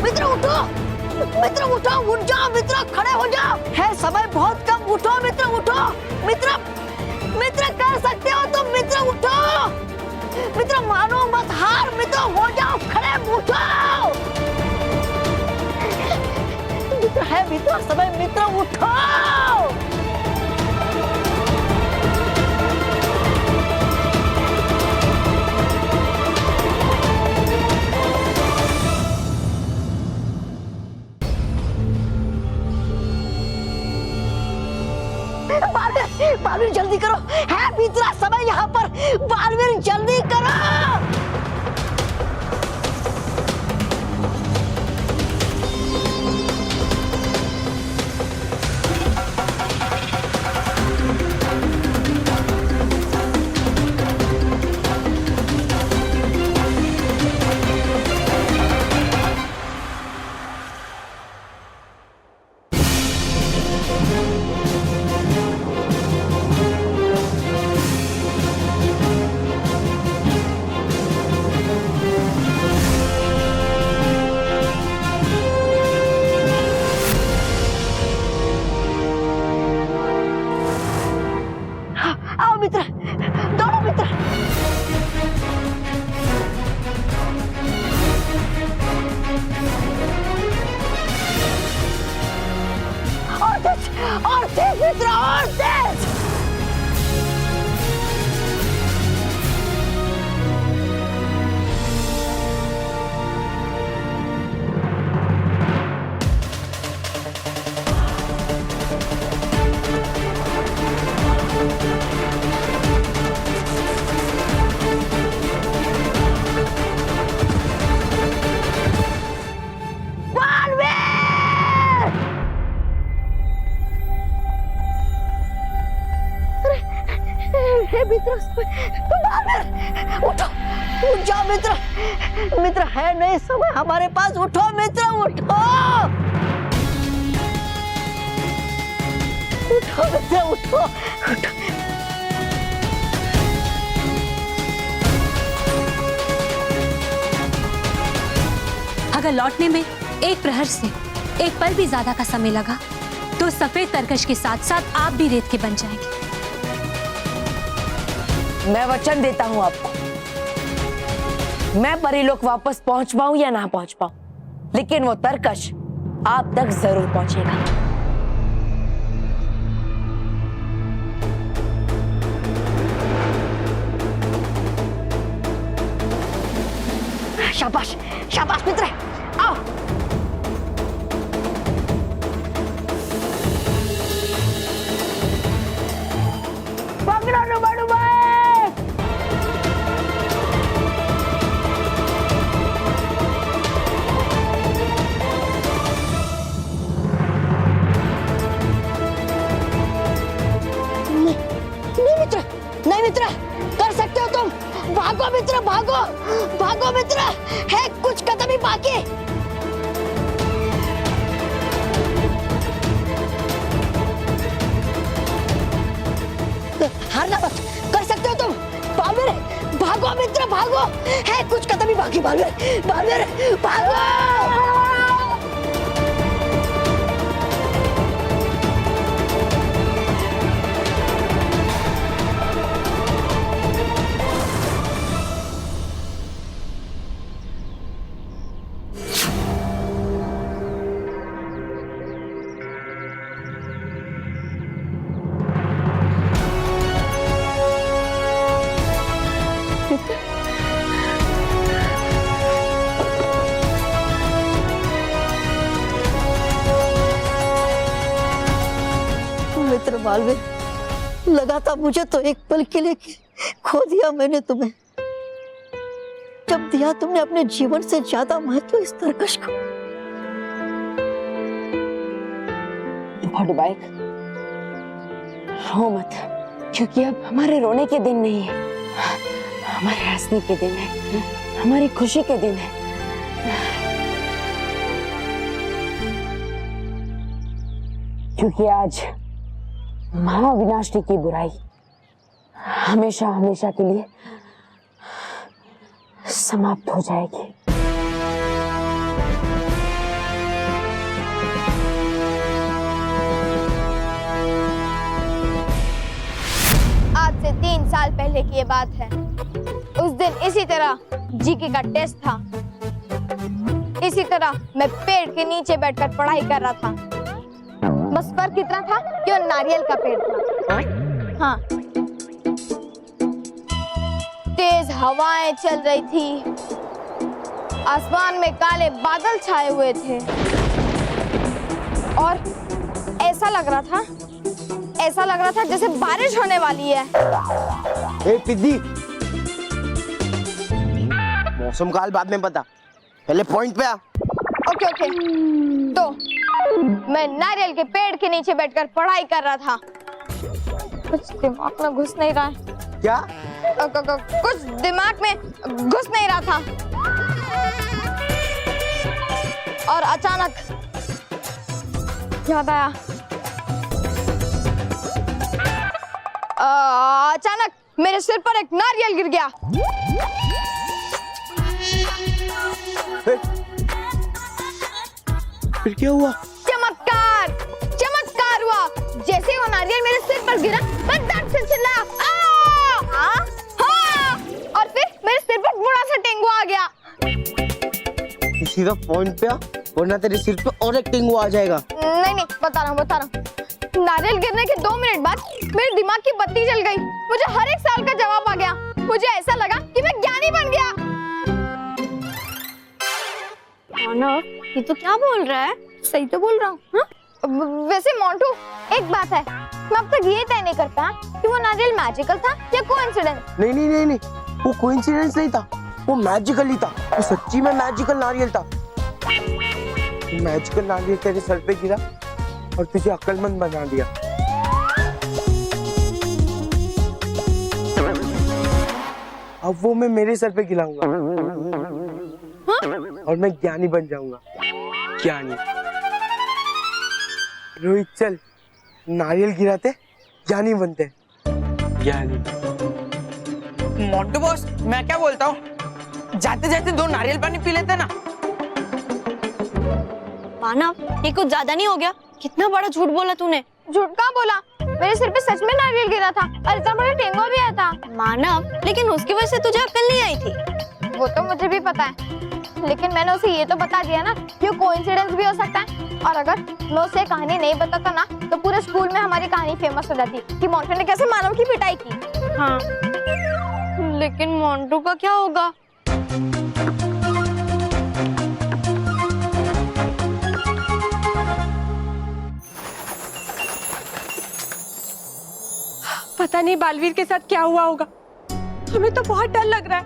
A: मित्र उठो, मित्र उठो, उठ जाओ मित्र, खड़े हो जाओ, है समय बहुत कम, उठो मित्र, उठो मित्र, मित्र कर सकते हो तुम, मित्र उठो, मित्र मानो मत हार, मित्र हो जाओ खड़े, उठो मित्र, है मित्र समय, मित्र उठो। बालवीर जल्दी करो, है बीतरा समय यहाँ पर, बालवीर जल्दी करो। आओ मित्र, दौड़ो मित्र। और तेज मित्र, और तेज। उठो, उठ जाओ मित्र, मित्र है नहीं समय हमारे पास, उठो मित्र, उठो, उठो मित्र, उठो, उठो।
I: अगर लौटने में एक प्रहर से एक पल भी ज्यादा का समय लगा तो सफेद तरकश के साथ साथ आप भी रेत के बन जाएंगे।
J: मैं वचन देता हूं आपको, मैं परीलोक वापस पहुंच पाऊं या ना पहुंच पाऊं, लेकिन वो तरकश आप तक जरूर पहुंचेगा।
A: शाबाश, शाबाश मित्र, आओ। पकड़ो डुबा डुबा। नहीं मित्र, नहीं मित्र, कर सकते हो तुम, भागो मित्र, भागो, भागो मित्र, है कुछ कदम ही बाकी। हारना मत, कर सकते हो तुम, बालवीर, भागो मित्र, भागो, है कुछ कदम ही बाकी, बालवीर, बालवीर, भागो। मित्र बालवीर, लगा था मुझे तो एक पल के लिए खो दिया मैंने तुम्हें, जब दिया तुमने अपने जीवन से ज्यादा महत्व इस तरकश को।
J: भटुबाइक, रो मत, क्योंकि अब हमारे रोने के दिन नहीं है, हमारे हंसने के दिन है, हमारी खुशी के दिन है। क्योंकि आज महाविनाशनी की बुराई हमेशा हमेशा के लिए समाप्त हो जाएगी।
C: आज से 3 साल पहले की ये बात है। उस दिन इसी तरह जीके का टेस्ट था। इसी तरह मैं पेड़ के नीचे बैठकर पढ़ाई कर रहा था। बस फर्क इतना था कि वो नारियल का पेड़ था। हाँ, तेज हवाएं चल रही थी, आसमान में काले बादल छाए हुए थे और ऐसा लग रहा था जैसे बारिश होने वाली है।
D: ए पिद्दी, मौसम का हाल बाद में पता, पहले पॉइंट पे आ।
C: ओके ओके, तो मैं नारियल के पेड़ के नीचे बैठकर पढ़ाई कर रहा था। कुछ दिमाग में घुस नहीं रहा है।
D: क्या?
C: कुछ दिमाग में घुस नहीं रहा था और अचानक याद आया। अचानक मेरे सिर पर एक नारियल गिर गया।
D: फिर क्या हुआ?
C: चमत्कार हुआ। जैसे ही वो नारियल मेरे सिर पर गिरा, मैं दर्द से चिल्लाया, और फिर मेरे सिर पर बड़ा सा टेंगुआ आ गया।
D: सीधा पॉइंट पे आ, वरना तेरे सिर पे और एक टेंगुआ आ जाएगा।
C: नहीं, बता रहा हूँ। नारियल गिरने के 2 मिनट बाद मेरे दिमाग की बत्ती जल गई। मुझे हर एक सवाल का जवाब आ गया। मुझे ऐसा लगा कि मैं ज्ञानी बन गया।
H: ये तो क्या बोल रहा है?
C: सही तो बोल रहा हूँ। वैसे मोंटू, एक बात है, मैं अब तक ये तय नहीं कर पाया कि वो नारियल मैजिकल था या कोइंसिडेंस।
D: नहीं, वो कोइंसिडेंस नहीं था, वो मैजिकल ही था। वो सच्ची में मैजिकल नारियल था। मैजिकल नारियल तेरे सर पे गिरा और तुझे अक्लमंद बना दिया। अब वो मैं मेरे सर पे गिराऊंगा और मैं ज्ञानी बन जाऊंगा। ज्ञानी। रोहित चल, नारियल गिराते ज्ञानी बनते। ज्ञानी।
L: मोंटू बॉस, मैं क्या बोलता हूँ, जाते जाते 2 नारियल पानी पी लेते ना।
H: मानव, ये कुछ ज्यादा नहीं हो गया? कितना बड़ा झूठ बोला तूने।
C: झूठ कहाँ बोला? मेरे सिर पे सच में नारियल गिरा था और इतना बड़ा टेंगुआ भी आया था।
H: मानव, लेकिन उसकी वजह से तुझे अक्ल नहीं आई थी।
C: वो तो मुझे भी पता है, लेकिन मैंने उसे ये तो बता दिया ना कि कोइंसिडेंस भी हो सकता है। और अगर मैं उसे कहानी नहीं बताता ना, तो पूरे स्कूल में हमारी कहानी फेमस हो जाती कि मोंटू ने कैसे मानव की पिटाई की।
H: हाँ, लेकिन मोंटू का क्या होगा?
E: पता नहीं बालवीर के साथ क्या हुआ होगा। हमें तो बहुत डर लग रहा है,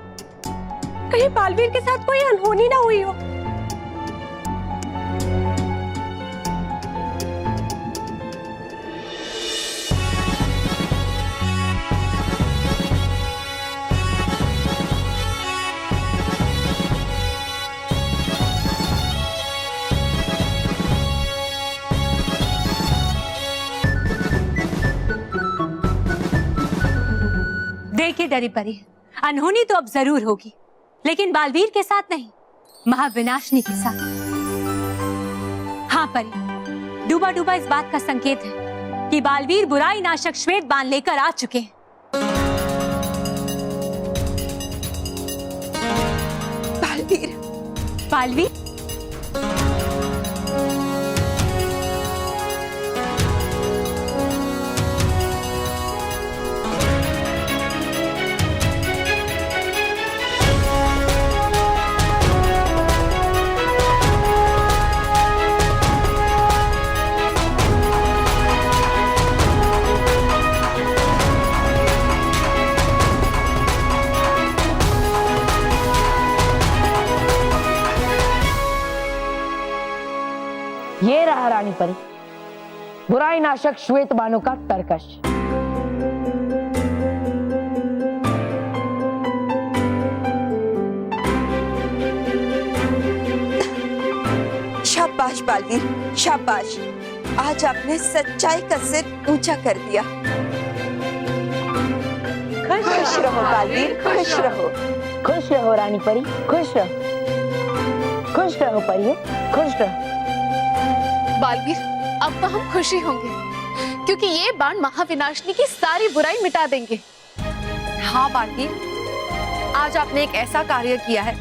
E: कहीं बालवीर के साथ कोई अनहोनी ना हुई हो।
I: देखिए डरी परी, अनहोनी तो अब जरूर होगी, लेकिन बालवीर के साथ नहीं, महाविनाशनी के साथ। हाँ परी, डूबा डूबा इस बात का संकेत है कि बालवीर बुराई नाशक श्वेत बाण लेकर आ चुके हैं।
E: बालवीर,
I: बालवीर,
J: ये रहा रानी परी, बुराई नाशक श्वेत बानों का तरकश।
G: शाबाश बालवीर, शाबाश। आज आपने सच्चाई का सिर ऊंचा कर दिया। खुश रहो बालवीर, खुश रहो।
J: खुश रहो रानी परी, खुश रहो। खुश रहो परियों, खुश रहो।
K: बालवीर, अब तो हम खुशी होंगे क्योंकि ये बाण महाविनाशिनी की सारी बुराई मिटा देंगे।
E: हाँ बालवीर, आज आपने एक ऐसा कार्य किया है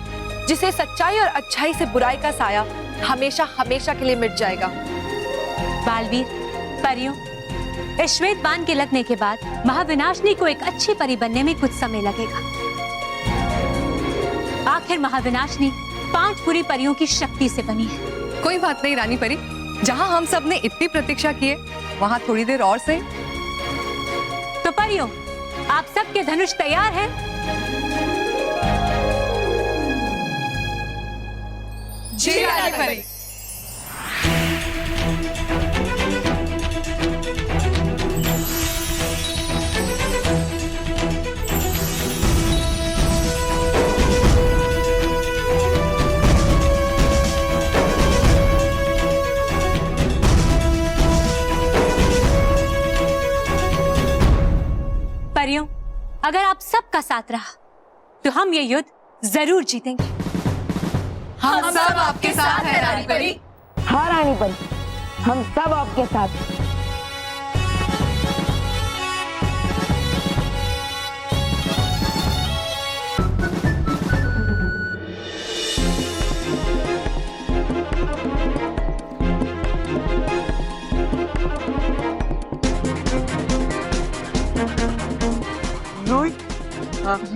E: जिसे सच्चाई और अच्छाई से बुराई का साया हमेशा हमेशा के लिए मिट जाएगा।
I: बालवीर, परियों, इस श्वेत बाण के लगने के बाद महाविनाशिनी को एक अच्छी परी बनने में कुछ समय लगेगा। आखिर महाविनाशिनी 5 बुरी परियों की शक्ति से बनी है।
E: कोई बात नहीं रानी परी, जहाँ हम सब ने इतनी प्रतीक्षा की है वहाँ थोड़ी देर और सही।
I: तो परियों, आप सबके धनुष तैयार हैं?
E: जी रानी परी।
I: परियों, अगर आप सबका साथ रहा तो हम ये युद्ध जरूर जीतेंगे।
E: हम सब आपके साथ हैं रानी परी।
J: हाँ रानी परी, हम सब आपके साथ हैं।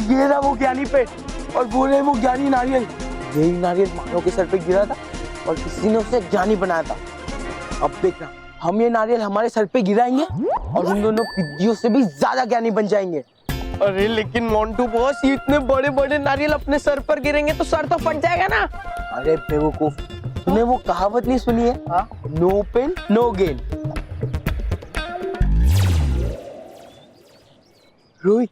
D: ये रहा वो ज्ञानी पेड़ और वो रहे वो ज्ञानी नारियल। यही नारियल मानव के सर पे गिरा था और किसी ने उसे ज्ञानी बनाया था। अब देखना, हम ये नारियल हमारे सर पे गिराएंगे और उन दोनों पिद्दियों से भी ज्यादा ज्ञानी बन जाएंगे। अरे लेकिन मोंटू बॉस, ये इतने बड़े बड़े नारियल अपने सर पर गिरेंगे तो सर तो फट जाएगा ना। अरे बेवकूफ, तूने वो कहावत नहीं सुनी है? No pain no gain. Rohit,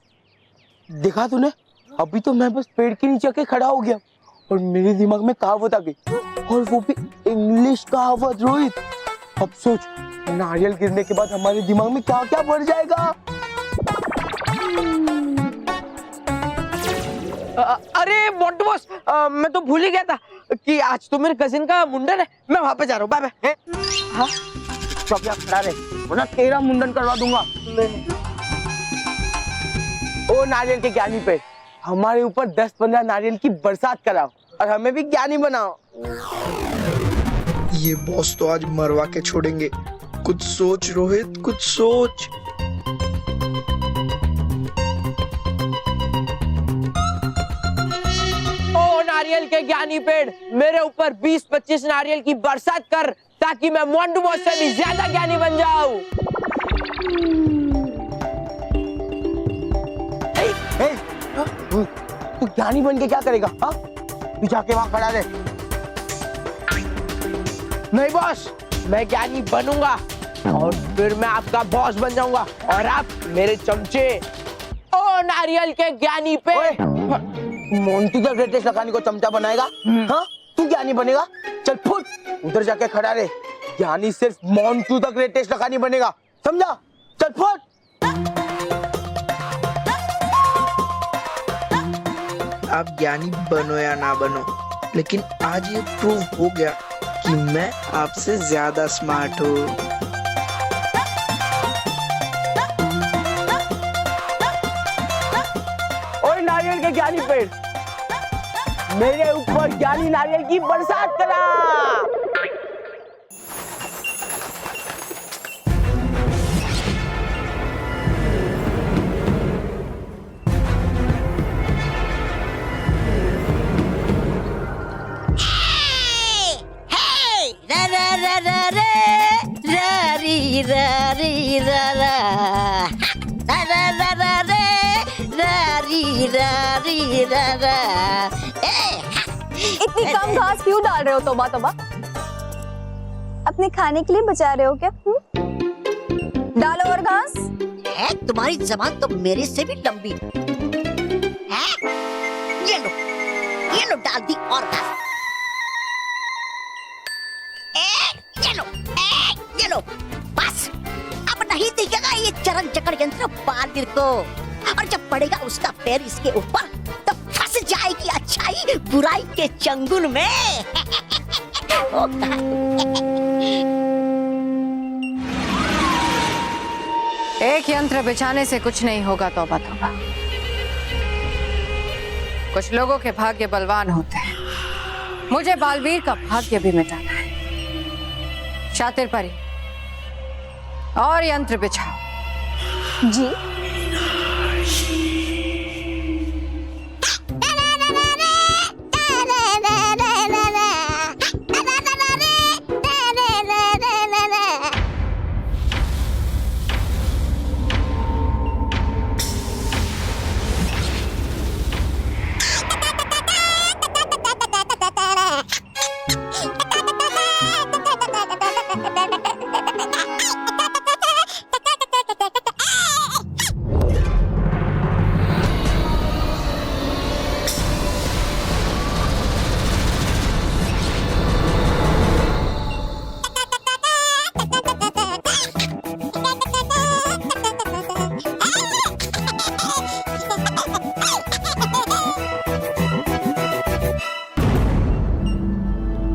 D: देखा तूने? अभी तो मैं बस पेड़ के नीचे आके खड़ा हो गया और मेरे दिमाग में कहावत आ गई, और वो भी इंग्लिश कहावत। रोहित, अब सोच, नारियल गिरने के बाद हमारे दिमाग में क्या क्या बढ़ जाएगा।
L: अरे मोंटू बॉस, मैं तो भूल ही गया था कि आज तो मेरे कजिन का मुंडन है। मैं वहां पे जा रहा हूँ। Bye bye.
D: हाँ, चुप या खड़ा रहे वरना तेरा मुंडन करवा दूंगा। ओ नारियल के ज्ञानी पे, हमारे ऊपर 10-15 नारियल की बरसात कराओ और हमें भी ज्ञानी बनाओ।
M: ये बॉस तो आज मरवा के छोड़ेंगे। कुछ सोच रोहित, कुछ सोच।
L: ओ नारियल के ज्ञानी पेड़, मेरे ऊपर 20-25 नारियल की बरसात कर ताकि मैं मोंटू बॉस से भी ज्यादा ज्ञानी बन जाऊं।
D: तू ज्ञानी बन के क्या करेगा? हाँ, तू जाके वहां खड़ा रहे।
L: नहीं बॉस, मैं ज्ञानी बनूंगा और फिर मैं आपका बॉस बन जाऊंगा और आप मेरे चमचे। ओ नारियल के ज्ञानी पे,
D: मोंटू द ग्रेटेस्ट लगाने को चमचा बनाएगा? हाँ, तू ज्ञानी बनेगा? चल फुट, उधर जाके खड़ा रहे। ज्ञानी सिर्फ मोंटू द ग्रेटेस्ट लगानी बनेगा, समझा? चल फुट।
M: आप ज्ञानी बनो या ना बनो, लेकिन आज ये प्रूव हो गया कि मैं आपसे ज्यादा स्मार्ट हूँ।
D: ओए नारियल के ज्ञानी पेड़, मेरे ऊपर ज्ञानी नारियल की बरसात करा।
B: इतनी कम घास क्यों डाल रहे हो? तोबा तोबा, अपने खाने के लिए बचा रहे हो क्या? डालो और घास।
A: है तुम्हारी जबान तो मेरे से भी लंबी है। ये लो डाल दी और घास। ये लो बस। अब नहीं दिखेगा ये चरण चक्र यंत्र बालवीर को, और जब पड़ेगा उसका पैर इसके ऊपर तो फंस जाएगी अच्छाई बुराई के चंगुल में।
E: एक यंत्र बिछाने से कुछ नहीं होगा, तौबा तौबा। कुछ लोगों के भाग्य बलवान होते हैं, मुझे बालवीर का भाग्य भी मिटाना है। शातिर परी, और यंत्र बिछाओ।
B: जी।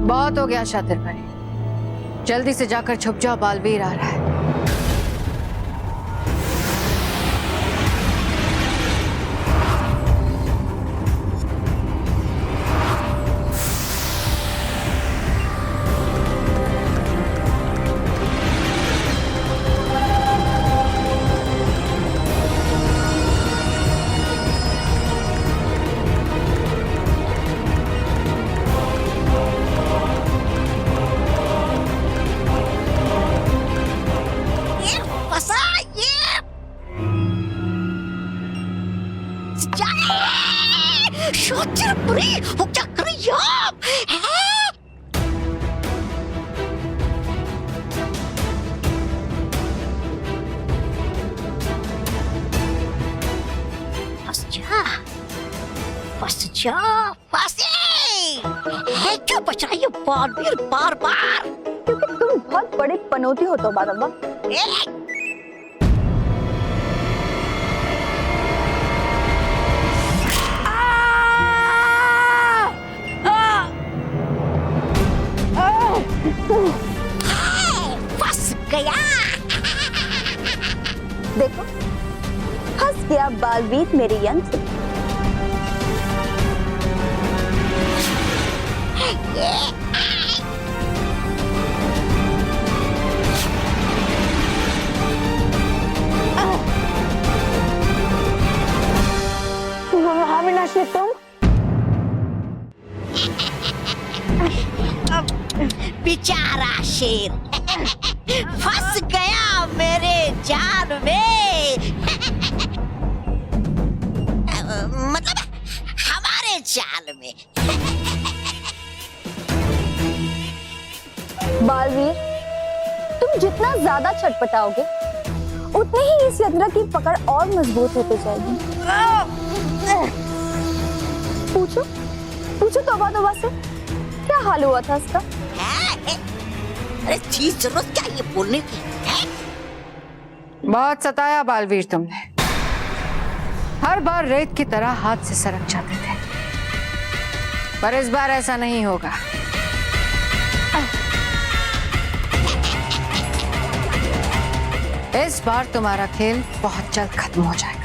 E: बहुत हो गया शातिर परी, जल्दी से जाकर छुप जाओ, बालवीर आ रहा है।
A: क्यों बच रही हो बालवीर बार बार?
B: क्योंकि तुम बहुत बड़े पनौती हो तौबा तौबा।
A: फंस गया।
B: देखो, फंस गया बालवीर मेरे यंत्र। महाविनाशी तुम
A: बेचारा शेर फंस गया मेरे जाल में। मतलब हमारे जाल में।
B: बालवीर, तुम जितना ज्यादा छटपटाओगे उतनी ही इस यंत्र की पकड़ और मजबूत होती जाएगी। पूछो पूछो तौबा तौबा से, क्या हाल हुआ था इसका?
A: अरे चीज जरूरत क्या ये बोलने की है?
E: बहुत सताया बालवीर तुमने, हर बार रेत की तरह हाथ से सरक जाते थे, पर इस बार ऐसा नहीं होगा। इस बार तुम्हारा खेल बहुत जल्द खत्म हो जाएगा।